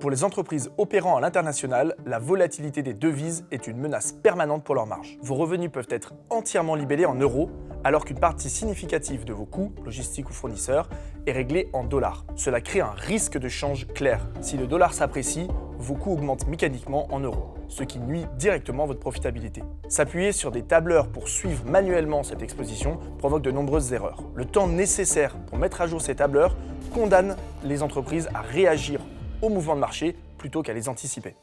Pour les entreprises opérant à l'international, la volatilité des devises est une menace permanente pour leurs marges. Vos revenus peuvent être entièrement libellés en euros, alors qu'une partie significative de vos coûts, logistiques ou fournisseurs, est réglée en dollars. Cela crée un risque de change clair. Si le dollar s'apprécie, vos coûts augmentent mécaniquement en euros, ce qui nuit directement à votre profitabilité. S'appuyer sur des tableurs pour suivre manuellement cette exposition provoque de nombreuses erreurs. Le temps nécessaire pour mettre à jour ces tableurs condamne les entreprises à réagir aux mouvements de marché plutôt qu'à les anticiper.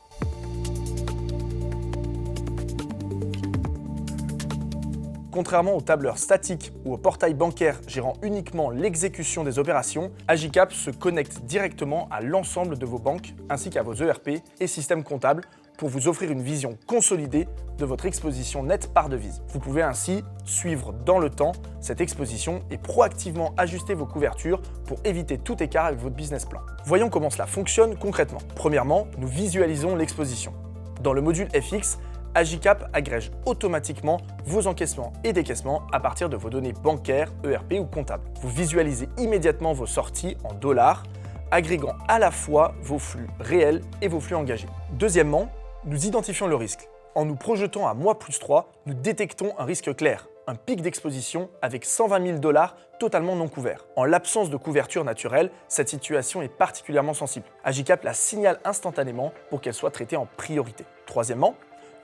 Contrairement aux tableurs statiques ou aux portails bancaires gérant uniquement l'exécution des opérations, Agicap se connecte directement à l'ensemble de vos banques ainsi qu'à vos ERP et systèmes comptables pour vous offrir une vision consolidée de votre exposition nette par devise. Vous pouvez ainsi suivre dans le temps cette exposition et proactivement ajuster vos couvertures pour éviter tout écart avec votre business plan. Voyons comment cela fonctionne concrètement. Premièrement, nous visualisons l'exposition. Dans le module FX, Agicap agrège automatiquement vos encaissements et décaissements à partir de vos données bancaires, ERP ou comptables. Vous visualisez immédiatement vos sorties en dollars, agrégant à la fois vos flux réels et vos flux engagés. Deuxièmement, nous identifions le risque. En nous projetant à mois+3, nous détectons un risque clair, un pic d'exposition avec 120 000 $ totalement non couverts. En l'absence de couverture naturelle, cette situation est particulièrement sensible. Agicap la signale instantanément pour qu'elle soit traitée en priorité. Troisièmement,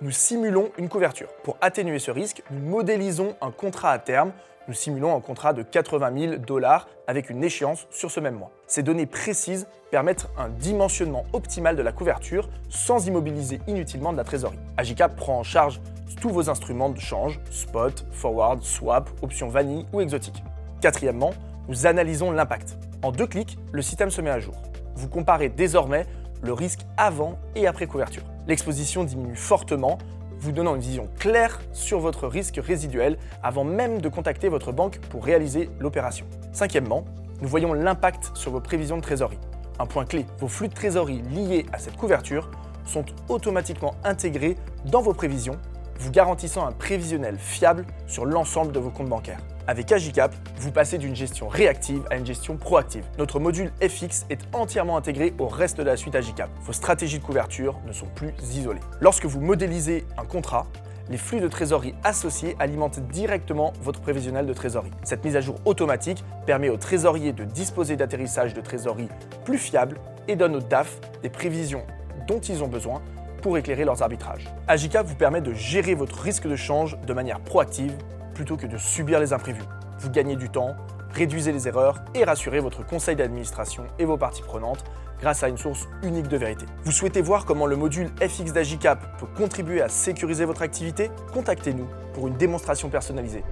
nous simulons une couverture. Pour atténuer ce risque, nous modélisons un contrat à terme. Nous simulons un contrat de 80 000 $ avec une échéance sur ce même mois. Ces données précises permettent un dimensionnement optimal de la couverture sans immobiliser inutilement de la trésorerie. Agicap prend en charge tous vos instruments de change, spot, forward, swap, options vanille ou exotiques. Quatrièmement, nous analysons l'impact. En 2 clics, le système se met à jour. Vous comparez désormais le risque avant et après couverture. L'exposition diminue fortement, vous donnant une vision claire sur votre risque résiduel avant même de contacter votre banque pour réaliser l'opération. Cinquièmement, nous voyons l'impact sur vos prévisions de trésorerie. Un point clé, vos flux de trésorerie liés à cette couverture sont automatiquement intégrés dans vos prévisions, vous garantissant un prévisionnel fiable sur l'ensemble de vos comptes bancaires. Avec Agicap, vous passez d'une gestion réactive à une gestion proactive. Notre module FX est entièrement intégré au reste de la suite Agicap. Vos stratégies de couverture ne sont plus isolées. Lorsque vous modélisez un contrat, les flux de trésorerie associés alimentent directement votre prévisionnel de trésorerie. Cette mise à jour automatique permet aux trésoriers de disposer d'atterrissage de trésorerie plus fiables et donne aux DAF des prévisions dont ils ont besoin pour éclairer leurs arbitrages. Agicap vous permet de gérer votre risque de change de manière proactive plutôt que de subir les imprévus. Vous gagnez du temps, réduisez les erreurs et rassurez votre conseil d'administration et vos parties prenantes grâce à une source unique de vérité. Vous souhaitez voir comment le module FX d'Agicap peut contribuer à sécuriser votre activité ? Contactez-nous pour une démonstration personnalisée.